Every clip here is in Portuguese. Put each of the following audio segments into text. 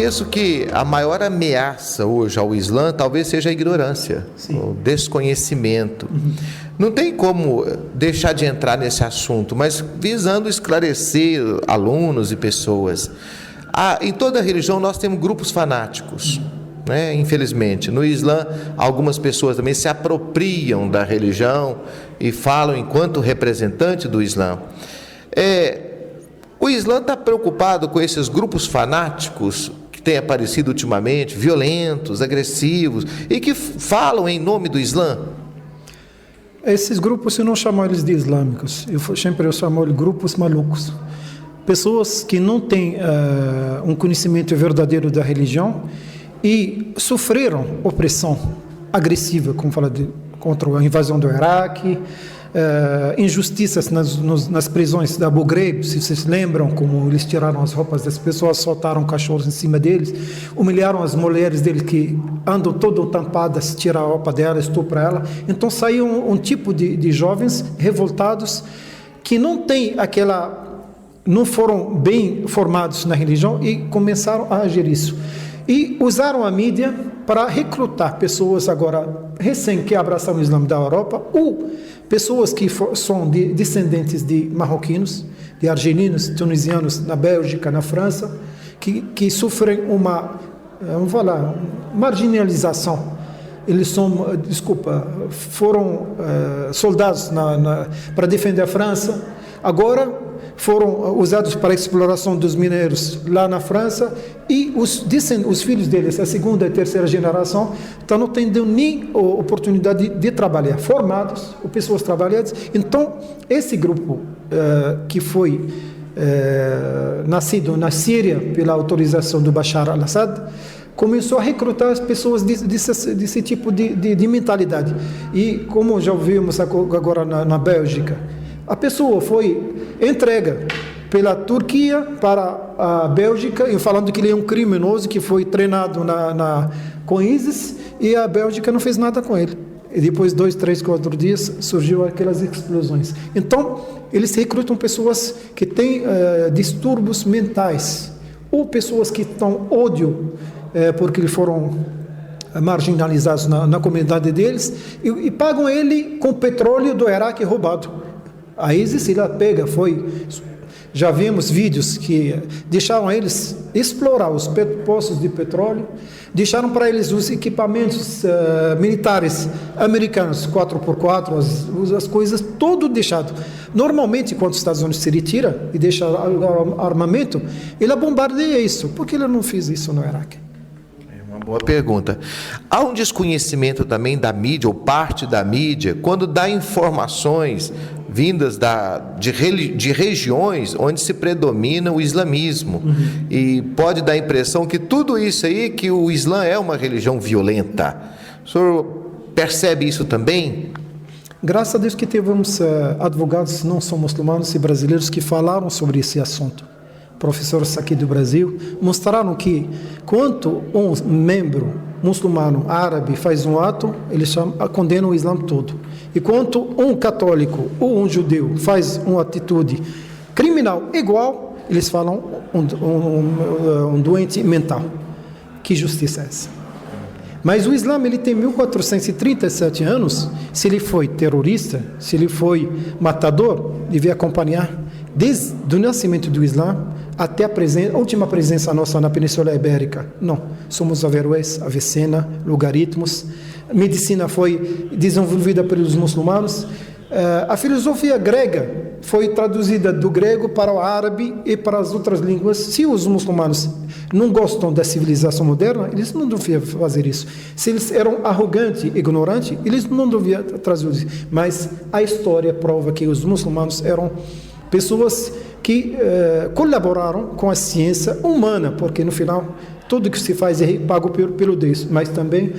Penso que a maior ameaça hoje ao Islã talvez seja a ignorância, o desconhecimento. Não tem como deixar de entrar nesse assunto, mas visando esclarecer alunos e pessoas. Em toda religião nós temos grupos fanáticos, né? Infelizmente. No Islã, algumas pessoas também se apropriam da religião e falam enquanto representante do Islã. O Islã está preocupado com esses grupos fanáticos que têm aparecido ultimamente, violentos, agressivos, e que falam em nome do Islã? Esses grupos, eu não chamo eles de islâmicos, eu chamo eles de grupos malucos. Pessoas que não têm um conhecimento verdadeiro da religião e sofreram opressão agressiva, como fala contra a invasão do Iraque, injustiças nas prisões da Abu Ghraib, se vocês lembram, como eles tiraram as roupas das pessoas, soltaram cachorros em cima deles, humilharam as mulheres deles que andam todo tampadas, tiram a roupa dela, estupram ela. Então saiu um tipo de jovens revoltados que não foram bem formados na religião e começaram a agir isso. E usaram a mídia para recrutar pessoas agora que abraçaram o Islã da Europa, ou pessoas que são descendentes de marroquinos, de argelinos, tunisianos na Bélgica, na França, que sofrem uma marginalização. Eles foram soldados para defender a França, agora foram usados para a exploração dos minérios lá na França, e os filhos deles, a segunda e terceira geração, não tendo nem oportunidade de trabalhar, formados, ou pessoas trabalhadas. Então, esse grupo que foi nascido na Síria pela autorização do Bashar al-Assad, começou a recrutar as pessoas desse tipo de mentalidade. E como já ouvimos agora na Bélgica, a pessoa foi entregue pela Turquia para a Bélgica, e falando que ele é um criminoso que foi treinado com ISIS, e a Bélgica não fez nada com ele. E depois, 2, 3, 4 dias, surgiu aquelas explosões. Então, eles recrutam pessoas que têm distúrbios mentais, ou pessoas que estão ódio, porque eles foram marginalizados na comunidade deles, e pagam ele com petróleo do Iraque roubado. A ISIS, ela já vimos vídeos que deixaram eles explorar os poços de petróleo, deixaram para eles os equipamentos militares americanos, 4x4, as coisas, tudo deixado. Normalmente, quando os Estados Unidos se retira e deixa armamento, ele bombardeia isso. Por que ele não fez isso no Iraque? Uma boa pergunta. Há um desconhecimento também da mídia, ou parte da mídia, quando dá informações vindas de regiões onde se predomina o islamismo. E pode dar a impressão que tudo isso aí, que o Islã é uma religião violenta. O senhor percebe isso também? Graças a Deus que tivemos advogados não só muçulmanos e brasileiros que falaram sobre esse assunto. Professores aqui do Brasil mostraram que quando um membro muçulmano árabe faz um ato, eles condenam o Islã todo. E quando um católico ou um judeu faz uma atitude criminal igual, eles falam um doente mental. Que justiça é essa? Mas o Islã, ele tem 1437 anos. Se ele foi terrorista, se ele foi matador, devia acompanhar desde o nascimento do Islã até a última presença nossa na Península Ibérica. Não, somos Averroés, Avicena, logaritmos. A medicina foi desenvolvida pelos muçulmanos. A filosofia grega foi traduzida do grego para o árabe e para as outras línguas. Se os muçulmanos não gostam da civilização moderna, eles não deviam fazer isso. Se eles eram arrogantes e ignorantes, eles não deviam traduzir. Mas a história prova que os muçulmanos eram pessoas que colaboraram com a ciência humana, porque no final tudo que se faz é pago pelo Deus, mas também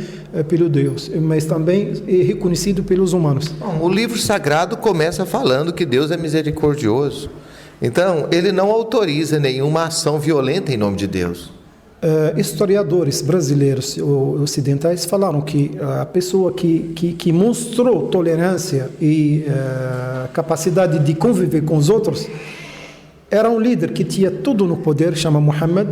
é reconhecido pelos humanos. Bom, o livro sagrado começa falando que Deus é misericordioso. Então, ele não autoriza nenhuma ação violenta em nome de Deus. Historiadores brasileiros ou ocidentais falaram que a pessoa que mostrou tolerância e capacidade de conviver com os outros era um líder que tinha tudo no poder, chama Muhammad,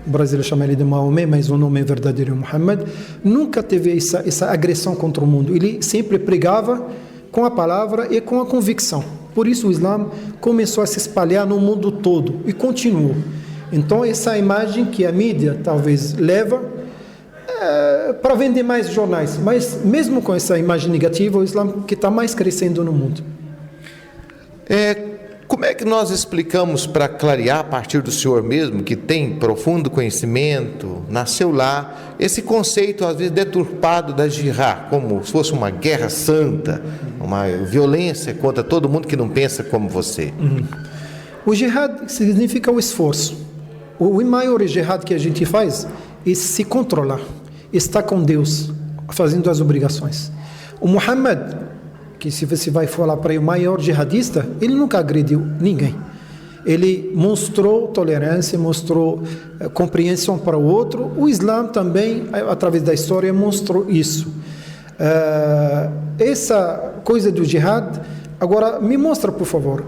o brasileiro chama ele de Maomé, mas o nome verdadeiro é Muhammad, nunca teve essa agressão contra o mundo. Ele sempre pregava com a palavra e com a convicção. Por isso o Islã começou a se espalhar no mundo todo e continuou. Então essa imagem que a mídia talvez leva para vender mais jornais, mas mesmo com essa imagem negativa, o Islã que está mais crescendo no mundo. Como é que nós explicamos, para clarear a partir do senhor mesmo, que tem profundo conhecimento, nasceu lá, esse conceito às vezes deturpado da jihad, como se fosse uma guerra santa, uma violência contra todo mundo que não pensa como você? O jihad significa o esforço. O maior jihad que a gente faz é se controlar, estar com Deus, fazendo as obrigações. O Muhammad, que se você vai falar para ele, o maior jihadista, ele nunca agrediu ninguém. Ele mostrou tolerância, mostrou compreensão para o outro. O Islã também, através da história, mostrou isso. Essa coisa do jihad, agora me mostra, por favor,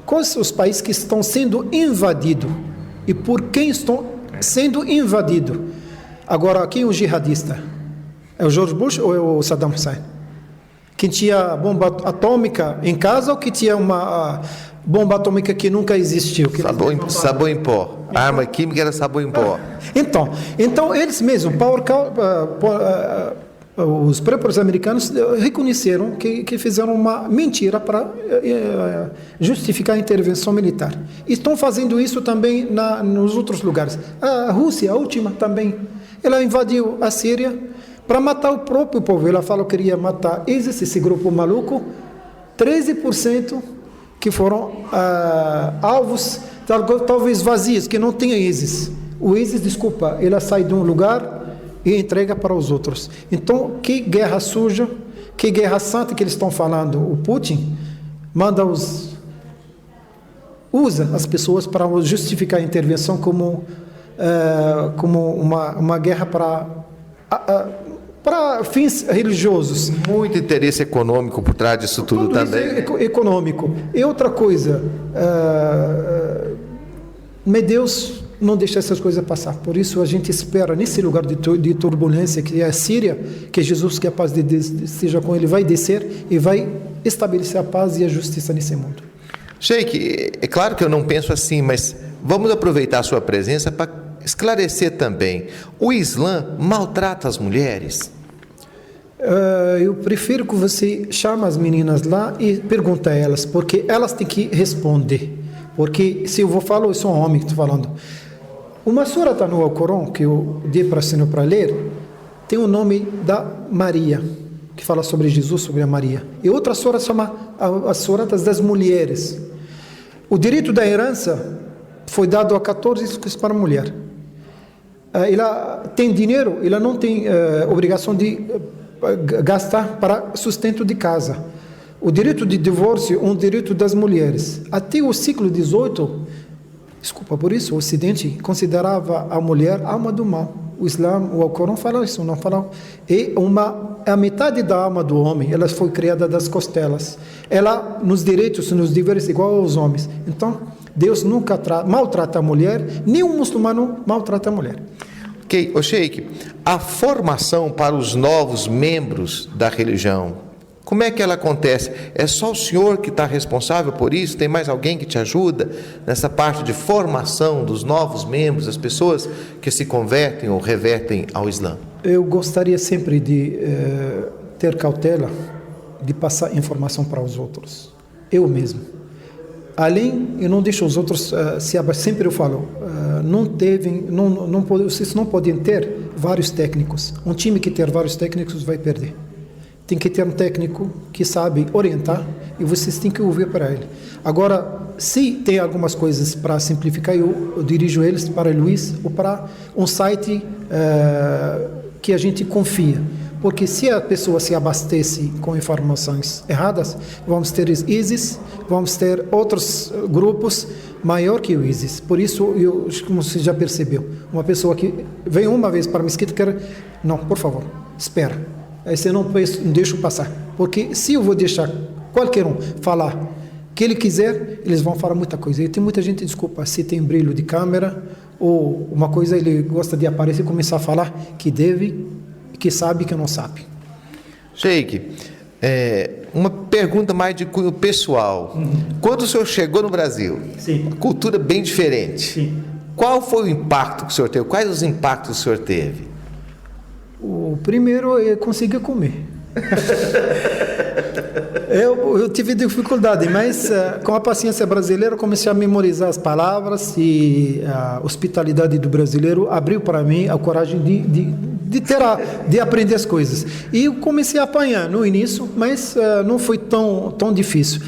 quais são os países que estão sendo invadidos e por quem estão sendo invadidos. Agora, quem é o jihadista? É o George Bush ou é o Saddam Hussein? Quem tinha bomba atômica em casa ou que tinha uma bomba atômica que nunca existiu? Sabão em pó. A arma química era sabão em pó. Então eles mesmos, os próprios americanos reconheceram que fizeram uma mentira para justificar a intervenção militar. E estão fazendo isso também nos outros lugares. A Rússia, a última também, ela invadiu a Síria para matar o próprio povo. Ela falou que queria matar esse grupo maluco. 13% que foram alvos, talvez vazios, que não tinha ISIS. O ISIS, desculpa, ela sai de um lugar e entrega para os outros. Então, que guerra suja, que guerra santa que eles estão falando. O Putin usa as pessoas para justificar a intervenção como uma guerra para fins religiosos. Muito interesse econômico por trás disso tudo também. Isso é econômico. E outra coisa, meu Deus não deixa essas coisas passar. Por isso a gente espera nesse lugar de turbulência que é a Síria, que Jesus, que a paz de Deus esteja com ele, vai descer e vai estabelecer a paz e a justiça nesse mundo. Sheikh, é claro que eu não penso assim, mas vamos aproveitar a sua presença para esclarecer também. O Islã maltrata as mulheres? Eu prefiro que você chame as meninas lá e pergunte a elas, porque elas têm que responder. Porque se eu vou falar, eu sou um homem que estou falando. Uma sura está no Alcorão, que eu dei para senhor para ler, tem o nome da Maria, que fala sobre Jesus, sobre a Maria. E outra sura chama as suras das mulheres. O direito da herança foi dado a 14 para a mulher. Ela tem dinheiro, ela não tem obrigação de gastar para sustento de casa. O direito de divórcio é um direito das mulheres. Até o século XVIII, por isso, o Ocidente considerava a mulher alma do mal. O Islã, o Alcorão fala isso, não fala. E a metade da alma do homem, ela foi criada das costelas. Ela, nos direitos, nos deveres, igual aos homens. Então, Deus nunca maltrata a mulher, nem um muçulmano maltrata a mulher. Ok, Sheikh, a formação para os novos membros da religião, como é que ela acontece? É só o senhor que está responsável por isso? Tem mais alguém que te ajuda nessa parte de formação dos novos membros, as pessoas que se convertem ou revertem ao Islã? Eu gostaria sempre de ter cautela de passar informação para os outros. Eu mesmo. Além, eu não deixo os outros sempre eu falo, vocês não podem ter vários técnicos. Um time que ter vários técnicos vai perder. Tem que ter um técnico que sabe orientar e vocês têm que ouvir para ele. Agora, se tem algumas coisas para simplificar, eu dirijo eles para Luiz ou para um site que a gente confia. Porque se a pessoa se abastece com informações erradas, vamos ter ISIS, vamos ter outros grupos maior que o ISIS. Por isso, como você já percebeu, uma pessoa que vem uma vez para a mesquita quer... Não, por favor, espera. Aí você não deixa passar. Porque se eu vou deixar qualquer um falar o que ele quiser, eles vão falar muita coisa. E tem muita gente, desculpa, se tem brilho de câmera ou uma coisa ele gosta de aparecer e começar a falar que deve, que sabe que não sabe. Sheik, uma pergunta mais de cunho pessoal. Quando o senhor chegou no Brasil, Sim. uma cultura bem diferente, Sim. qual foi o impacto que o senhor teve? Quais os impactos que o senhor teve? O primeiro é conseguir comer. Eu tive dificuldade, mas com a paciência brasileira eu comecei a memorizar as palavras e a hospitalidade do brasileiro abriu para mim a coragem de aprender as coisas. E eu comecei a apanhar no início, mas não foi tão difícil.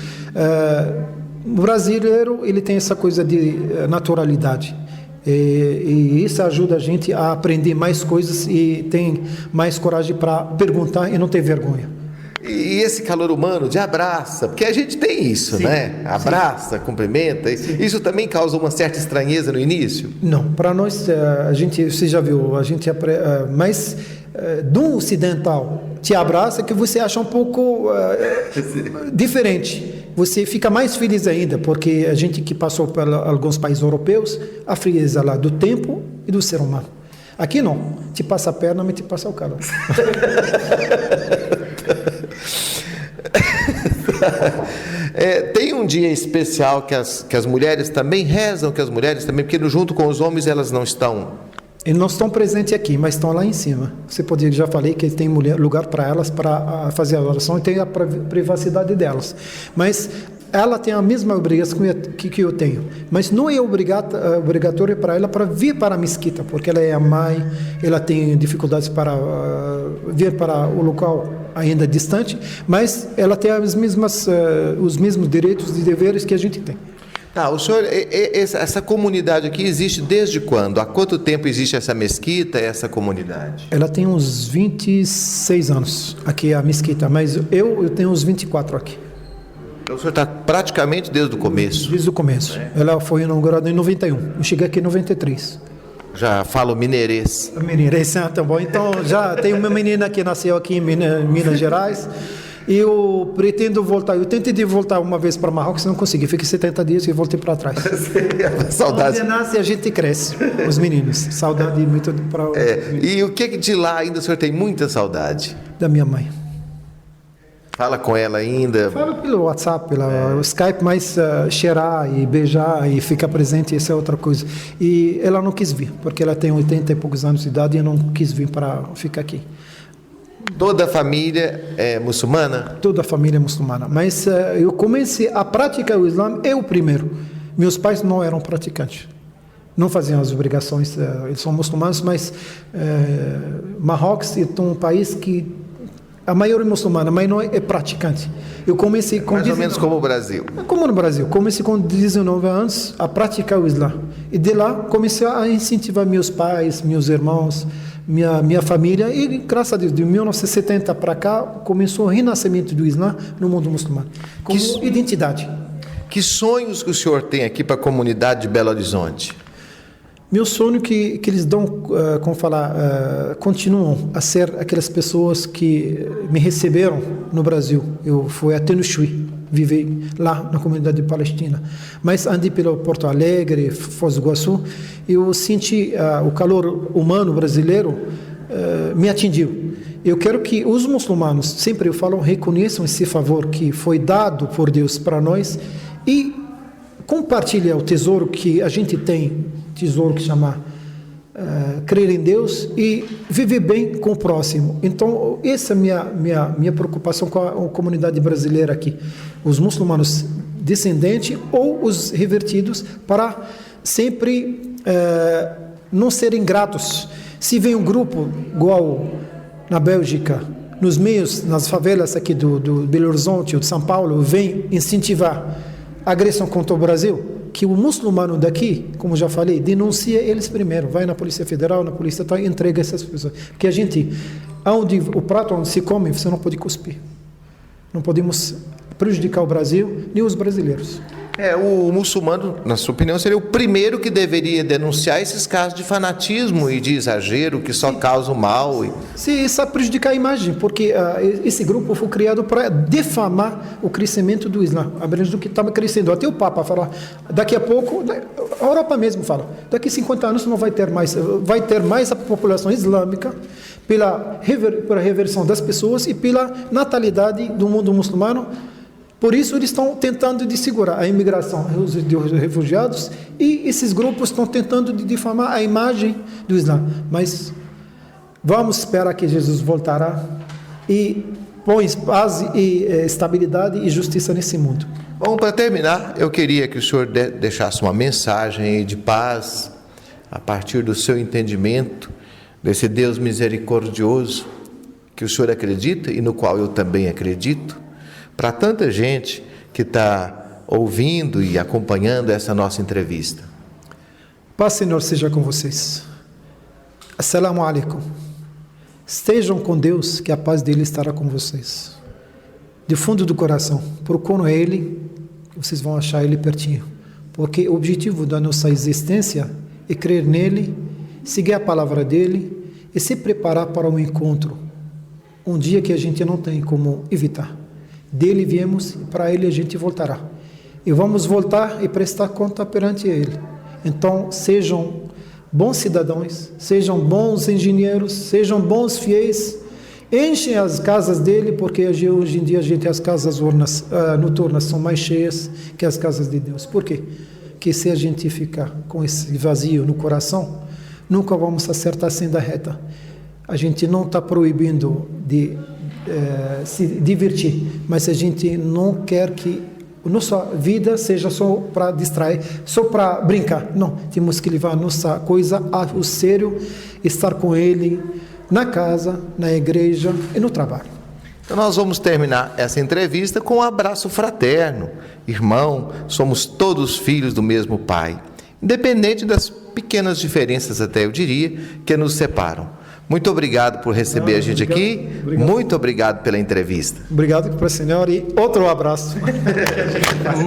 O brasileiro ele tem essa coisa de naturalidade. E isso ajuda a gente a aprender mais coisas e tem mais coragem para perguntar e não ter vergonha. E esse calor humano de abraça, porque a gente tem isso, Sim, né? Abraça, sim. Cumprimenta. Sim. Isso também causa uma certa estranheza no início? Não, para nós, a gente, você já viu, a gente mas do ocidental te abraça que você acha um pouco diferente. Você fica mais feliz ainda, porque a gente que passou por alguns países europeus, a frieza lá do tempo e do ser humano. Aqui não, te passa a perna, mas te passa o calor. Tem um dia especial que as mulheres também rezam, que as mulheres também, porque junto com os homens elas não estão... Eles não estão presentes aqui, mas estão lá em cima. Você poderia, já falei que tem lugar para elas para fazer a oração e tem a privacidade delas. Mas ela tem a mesma obrigação que eu tenho. Mas não é obrigatório para ela para vir para a mesquita, porque ela é a mãe, ela tem dificuldades para vir para o local ainda distante, mas ela tem os mesmos direitos e deveres que a gente tem. O senhor, essa comunidade aqui existe desde quando? Há quanto tempo existe essa mesquita, essa comunidade? Ela tem uns 26 anos aqui, a mesquita, mas eu tenho uns 24 aqui. Então o senhor está praticamente desde o começo? Desde o começo. Ela foi inaugurada em 91, eu cheguei aqui em 93. Já falo mineirês. Mineirês, tá bom. Então, já tem uma menina que nasceu aqui em Minas Gerais. E eu pretendo voltar. Eu tentei voltar uma vez para Marrocos, não consegui. Fiquei 70 dias e voltei para trás. Saudade. Onde nasce, a gente cresce, os meninos. Saudade muito para... E o que de lá ainda o senhor tem muita saudade? Da minha mãe. Fala com ela ainda? Fala pelo WhatsApp, pelo Skype, mas cheirar e beijar e ficar presente, isso é outra coisa. E ela não quis vir, porque ela tem 80 e poucos anos de idade e não quis vir para ficar aqui. Toda a família é muçulmana? Toda a família é muçulmana. Mas eu comecei a praticar o Islã, eu primeiro. Meus pais não eram praticantes. Não faziam as obrigações, eles são muçulmanos, mas Marrocos é um país que a maioria é muçulmana, mas não é praticante. Eu comecei com... Mais ou menos como o Brasil. Como no Brasil. Comecei com 19 anos a praticar o Islã. E de lá comecei a incentivar meus pais, meus irmãos, minha família, e graças a Deus, de 1970 para cá, começou o renascimento do Islã no mundo muçulmano, como identidade. Que sonhos que o senhor tem aqui para a comunidade de Belo Horizonte? Meu sonho que eles dão, continuam a ser aquelas pessoas que me receberam no Brasil. Eu fui até no Chuí, vivi lá na comunidade palestina. Mas andei pelo Porto Alegre, Foz do Iguaçu, eu senti o calor humano brasileiro me atingiu. Eu quero que os muçulmanos, sempre eu falo, reconheçam esse favor que foi dado por Deus para nós e compartilhem o tesouro que a gente tem, tesouro que chama crer em Deus e viver bem com o próximo. Então, essa é a minha preocupação com a comunidade brasileira aqui. Os muçulmanos descendentes ou os revertidos, para sempre não serem gratos. Se vem um grupo igual na Bélgica, nos meios, nas favelas aqui do Belo Horizonte ou de São Paulo, vem incentivar a agressão contra o Brasil, que o muçulmano daqui, como já falei, denuncia eles primeiro, vai na Polícia Federal, na Polícia Estatal e entrega essas pessoas. Porque a gente, o prato onde se come, você não pode cuspir. Não podemos prejudicar o Brasil nem os brasileiros. O muçulmano, na sua opinião, seria o primeiro que deveria denunciar esses casos de fanatismo e de exagero que só causam mal. Sim, isso prejudica a imagem, porque esse grupo foi criado para defamar o crescimento do Islã, apenas do que estava crescendo. Até o Papa fala, daqui a pouco, a Europa mesmo fala, daqui a 50 anos não vai ter mais a população islâmica pela reversão das pessoas e pela natalidade do mundo muçulmano. Por isso, eles estão tentando de segurar a imigração dos refugiados e esses grupos estão tentando de difamar a imagem do Islã. Mas vamos esperar que Jesus voltará e põe paz e estabilidade e justiça nesse mundo. Bom, para terminar, eu queria que o senhor deixasse uma mensagem de paz a partir do seu entendimento desse Deus misericordioso que o senhor acredita e no qual eu também acredito, para tanta gente que está ouvindo e acompanhando essa nossa entrevista. Paz, Senhor, seja com vocês. Assalamu alaikum. Estejam com Deus, que a paz dele estará com vocês. De fundo do coração, procuram Ele, vocês vão achar Ele pertinho. Porque o objetivo da nossa existência é crer nele, seguir a palavra dele e se preparar para um encontro. Um dia que a gente não tem como evitar. Dele viemos e para ele a gente voltará. E vamos voltar e prestar conta perante ele. Então, sejam bons cidadãos, sejam bons engenheiros, sejam bons fiéis, enchem as casas dele, porque hoje em dia as casas noturnas são mais cheias que as casas de Deus. Por quê? Porque se a gente ficar com esse vazio no coração, nunca vamos acertar a senda reta. A gente não está proibindo de se divertir, mas a gente não quer que a nossa vida seja só para distrair, só para brincar. Não, temos que levar a nossa coisa ao sério, estar com Ele na casa, na igreja e no trabalho. Então nós vamos terminar essa entrevista com um abraço fraterno. Irmão, somos todos filhos do mesmo Pai, independente das pequenas diferenças, até eu diria, que nos separam. Muito obrigado por receber a gente aqui. Muito obrigado pela entrevista. Obrigado para o senhor e outro abraço.